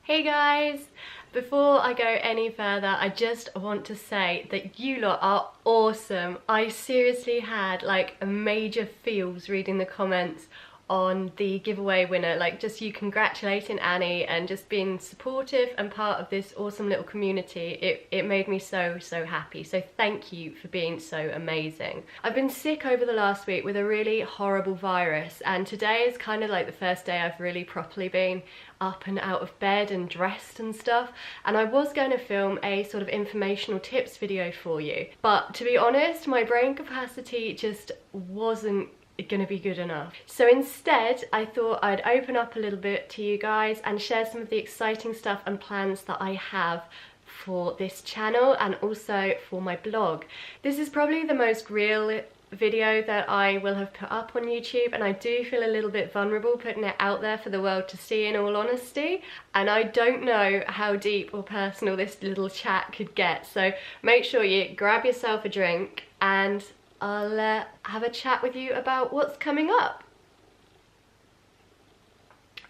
Hey guys! Before I go any further, I just want to say that you lot are awesome. I seriously had like a major feels reading the comments on the giveaway winner, like just you congratulating Annie and just being supportive and part of this awesome little community. It made me so happy, so thank you for being so amazing. I've been sick over the last week with a really horrible virus, and today is kind of like the first day I've really properly been up and out of bed and dressed and stuff, and I was going to film a sort of informational tips video for you, but to be honest, my brain capacity just wasn't gonna be good enough. So instead, I thought I'd open up a little bit to you guys and share some of the exciting stuff and plans that I have for this channel and also for my blog. This is probably the most real video that I will have put up on YouTube, and I do feel a little bit vulnerable putting it out there for the world to see, in all honesty, and I don't know how deep or personal this little chat could get, so make sure you grab yourself a drink and I'll have a chat with you about what's coming up.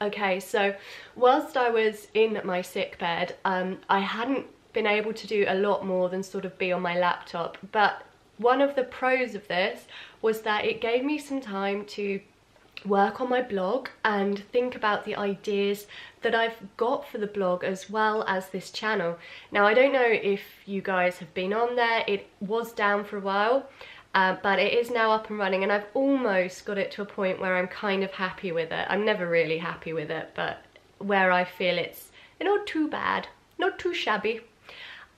Okay, so whilst I was in my sick bed, I hadn't been able to do a lot more than sort of be on my laptop, but one of the pros of this was that it gave me some time to work on my blog and think about the ideas that I've got for the blog as well as this channel. Now, I don't know if you guys have been on there. It was down for a while, but it is now up and running, and I've almost got it to a point where I'm kind of happy with it. I'm never really happy with it, but where I feel it's not too bad, not too shabby.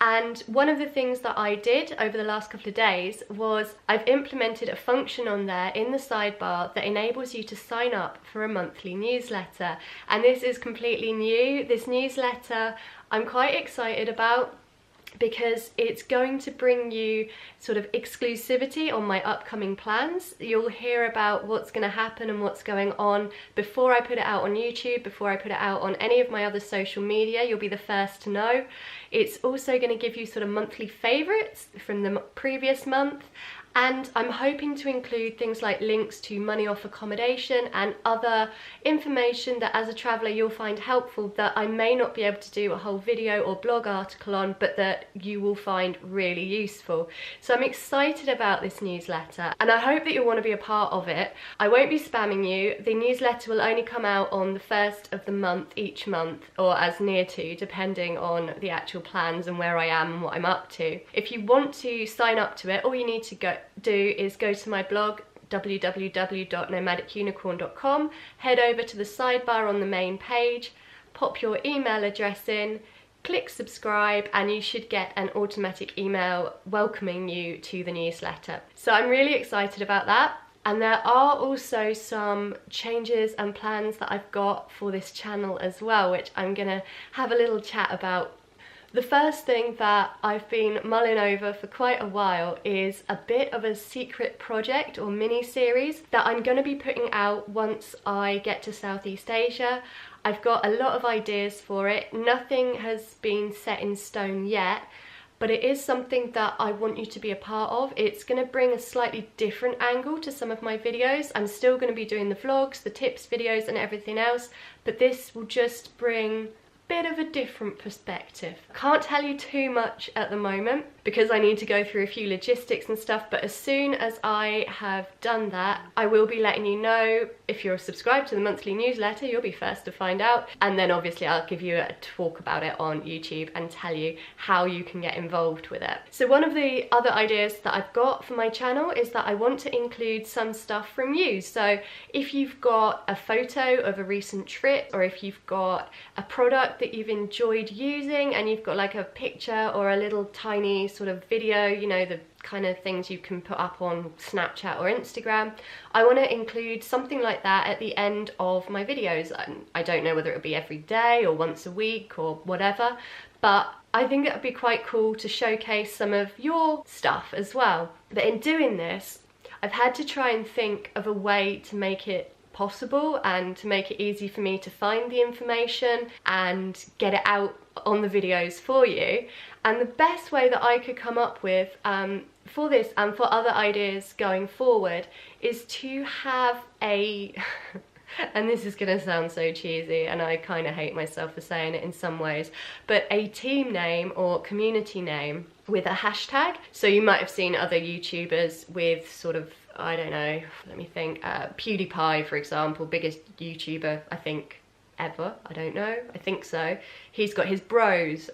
And one of the things that I did over the last couple of days was I've implemented a function on there in the sidebar that enables you to sign up for a monthly newsletter. And this is completely new. This newsletter I'm quite excited about, because it's going to bring you sort of exclusivity on my upcoming plans. You'll hear about what's going to happen and what's going on before I put it out on YouTube, before I put it out on any of my other social media. You'll be the first to know. It's also going to give you sort of monthly favorites from the previous month, and I'm hoping to include things like links to money off accommodation and other information that as a traveller you'll find helpful, that I may not be able to do a whole video or blog article on, but that you will find really useful. So I'm excited about this newsletter, and I hope that you'll want to be a part of it. I won't be spamming you. The newsletter will only come out on the first of the month each month, or as near to, depending on the actual plans and where I am and what I'm up to. If you want to sign up to it, all you need to do is go to my blog, www.nomadicunicorn.com, head over to the sidebar on the main page, pop your email address in, click subscribe, and you should get an automatic email welcoming you to the newsletter. So I'm really excited about that. And there are also some changes and plans that I've got for this channel as well, which I'm gonna have a little chat about. The first thing that I've been mulling over for quite a while is a bit of a secret project or mini-series that I'm going to be putting out once I get to Southeast Asia. I've got a lot of ideas for it. Nothing has been set in stone yet, but it is something that I want you to be a part of. It's going to bring a slightly different angle to some of my videos. I'm still going to be doing the vlogs, the tips videos and everything else, but this will just bring bit of a different perspective. Can't tell you too much at the moment because I need to go through a few logistics and stuff, but as soon as I have done that, I will be letting you know. If you're subscribed to the monthly newsletter, you'll be first to find out, and then obviously I'll give you a talk about it on YouTube and tell you how you can get involved with it. So one of the other ideas that I've got for my channel is that I want to include some stuff from you. So if you've got a photo of a recent trip, or if you've got a product that you've enjoyed using and you've got like a picture or a little tiny sort of video, you know, the kind of things you can put up on Snapchat or Instagram, I want to include something like that at the end of my videos. I don't know whether it'll be every day or once a week or whatever, but I think it would be quite cool to showcase some of your stuff as well. But in doing this, I've had to try and think of a way to make it possible and to make it easy for me to find the information and get it out on the videos for you. And the best way that I could come up with for this and for other ideas going forward is to have a and this is gonna sound so cheesy, and I kind of hate myself for saying it in some ways, but a team name or community name with a hashtag. So you might have seen other YouTubers with sort of, I don't know, let me think, PewDiePie, for example, biggest YouTuber, I think, ever, I don't know, I think so. He's got his bros,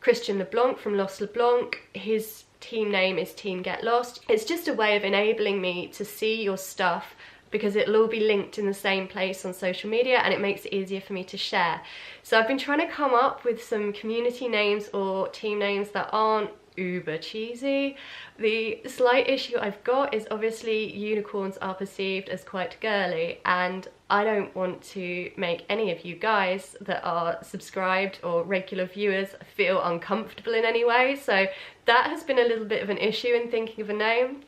Christian LeBlanc from Lost LeBlanc, his team name is Team Get Lost. It's just a way of enabling me to see your stuff, because it'll all be linked in the same place on social media, and it makes it easier for me to share. So I've been trying to come up with some community names or team names that aren't uber cheesy. The slight issue I've got is obviously unicorns are perceived as quite girly, and I don't want to make any of you guys that are subscribed or regular viewers feel uncomfortable in any way. So that has been a little bit of an issue in thinking of a name.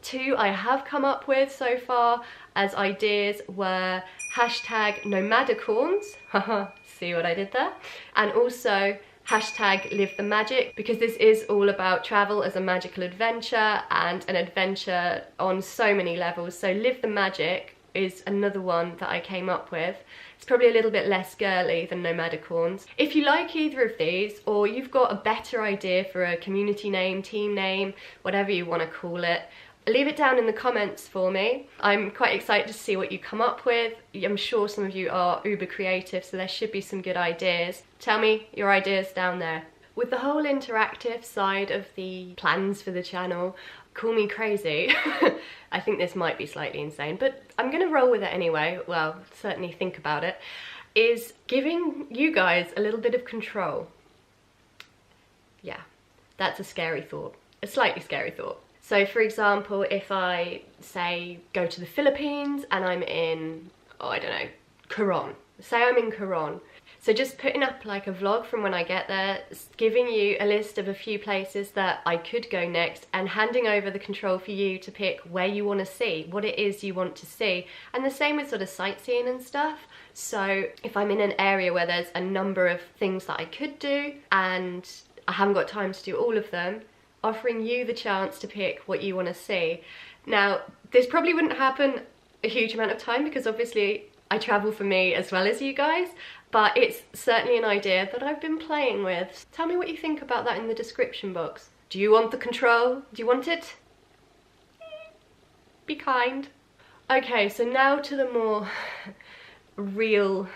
Two I have come up with so far as ideas were hashtag nomadicorns, haha, see what I did there, and also hashtag live the magic, because this is all about travel as a magical adventure, and an adventure on so many levels. So live the magic is another one that I came up with. It's probably a little bit less girly than nomadicorns. If you like either of these, or you've got a better idea for a community name, team name, whatever you want to call it, leave it down in the comments for me. I'm quite excited to see what you come up with. I'm sure some of you are uber creative, so there should be some good ideas. Tell me your ideas down there. With the whole interactive side of the plans for the channel, call me crazy. I think this might be slightly insane, but I'm gonna roll with it anyway. Well, certainly think about it. Is giving you guys a little bit of control. Yeah, that's a scary thought, a slightly scary thought. So for example, if I say go to the Philippines and I'm in, oh, I don't know, Coron. Say I'm in Coron. So just putting up like a vlog from when I get there, giving you a list of a few places that I could go next, and handing over the control for you to pick where you want to see, what it is you want to see. And the same with sort of sightseeing and stuff. So if I'm in an area where there's a number of things that I could do and I haven't got time to do all of them, offering you the chance to pick what you want to see. Now, this probably wouldn't happen a huge amount of time, because obviously I travel for me as well as you guys, but it's certainly an idea that I've been playing with. Tell me what you think about that in the description box. Do you want the control? Do you want it? Be kind. Okay, so now to the more real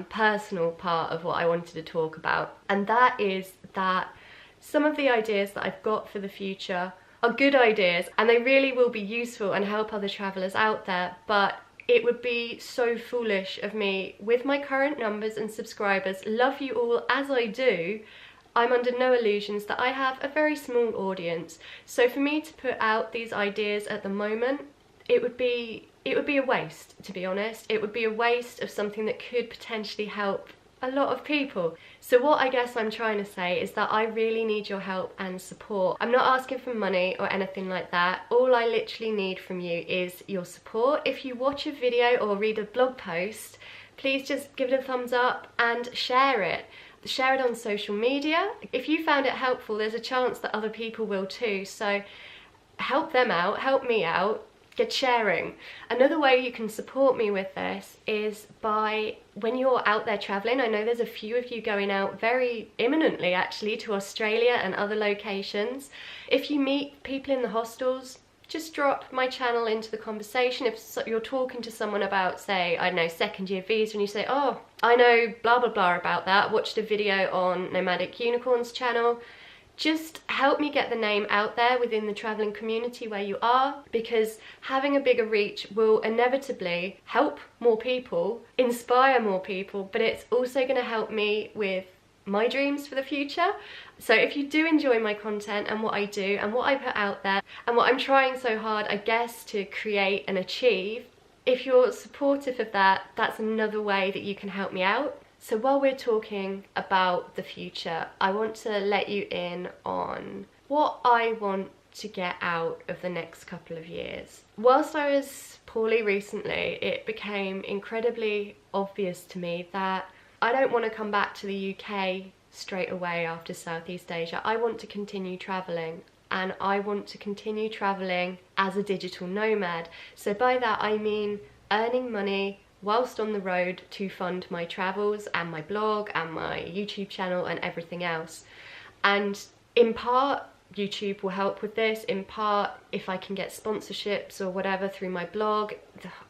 personal part of what I wanted to talk about, and that is that some of the ideas that I've got for the future are good ideas, and they really will be useful and help other travellers out there, but it would be so foolish of me, with my current numbers and subscribers, love you all as I do, I'm under no illusions that I have a very small audience. So for me to put out these ideas at the moment, it would be a waste, to be honest. It would be a waste of something that could potentially help a lot of people. So what I guess I'm trying to say is that I really need your help and support. I'm not asking for money or anything like that. All I literally need from you is your support. If you watch a video or read a blog post, please just give it a thumbs up and share it. Share it on social media. If you found it helpful, there's a chance that other people will too. So help them out, help me out. Get sharing. Another way you can support me with this is by, when you're out there traveling, I know there's a few of you going out very imminently actually to Australia and other locations. If you meet people in the hostels, just drop my channel into the conversation. If you're talking to someone about, say, I don't know, second year visa, and you say, oh, I know blah blah blah about that, watched a video on Nomadic Unicorns channel, just help me get the name out there within the travelling community where you are, because having a bigger reach will inevitably help more people, inspire more people, but it's also going to help me with my dreams for the future. So if you do enjoy my content and what I do and what I put out there and what I'm trying so hard, I guess, to create and achieve, if you're supportive of that, that's another way that you can help me out. So while we're talking about the future, I want to let you in on what I want to get out of the next couple of years. Whilst I was poorly recently, it became incredibly obvious to me that I don't want to come back to the UK straight away after Southeast Asia. I want to continue travelling, and I want to continue travelling as a digital nomad. So by that I mean earning money whilst on the road to fund my travels and my blog and my YouTube channel and everything else. And in part, YouTube will help with this. In part, if I can get sponsorships or whatever through my blog,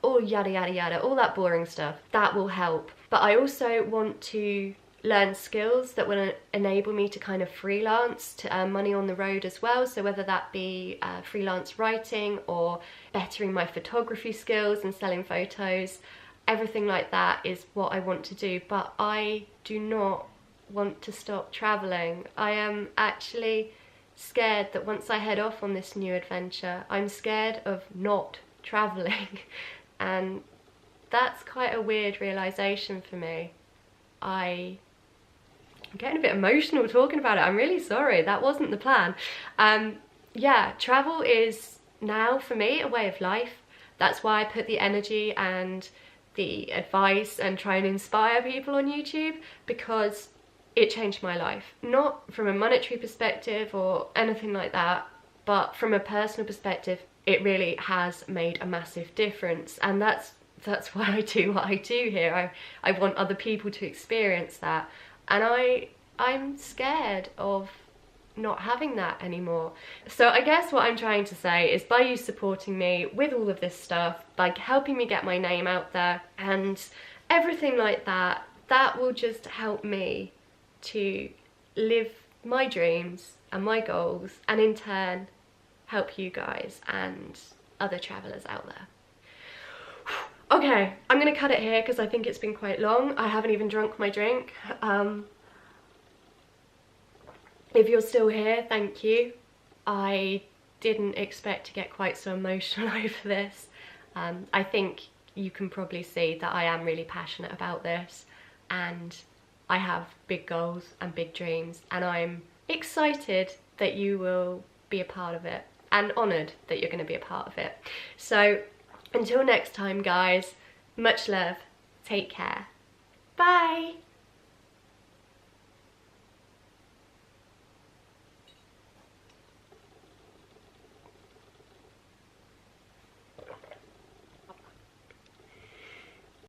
all yada yada yada, all that boring stuff, that will help. But I also want to learn skills that will enable me to kind of freelance, to earn money on the road as well. So whether that be freelance writing or bettering my photography skills and selling photos, everything like that is what I want to do. But I do not want to stop traveling. I am actually scared that once I head off on this new adventure, I'm scared of not traveling. And that's quite a weird realization for me. I'm getting a bit emotional talking about it. I'm really sorry, that wasn't the plan. Yeah, travel is now for me a way of life. That's why I put the energy and the advice and try and inspire people on YouTube, because it changed my life. Not from a monetary perspective or anything like that, but from a personal perspective, it really has made a massive difference. And that's why I do what I do here. I want other people to experience that. And I'm scared of not having that anymore. So I guess what I'm trying to say is, by you supporting me with all of this stuff, by helping me get my name out there and everything like that, that will just help me to live my dreams and my goals, and in turn help you guys and other travellers out there. Okay, I'm gonna cut it here because I think it's been quite long. I haven't even drunk my drink. If you're still here, thank you. I didn't expect to get quite so emotional over this. I think you can probably see that I am really passionate about this, and I have big goals and big dreams, and I'm excited that you will be a part of it, and honoured that you're going to be a part of it. So until next time guys, much love, take care, bye!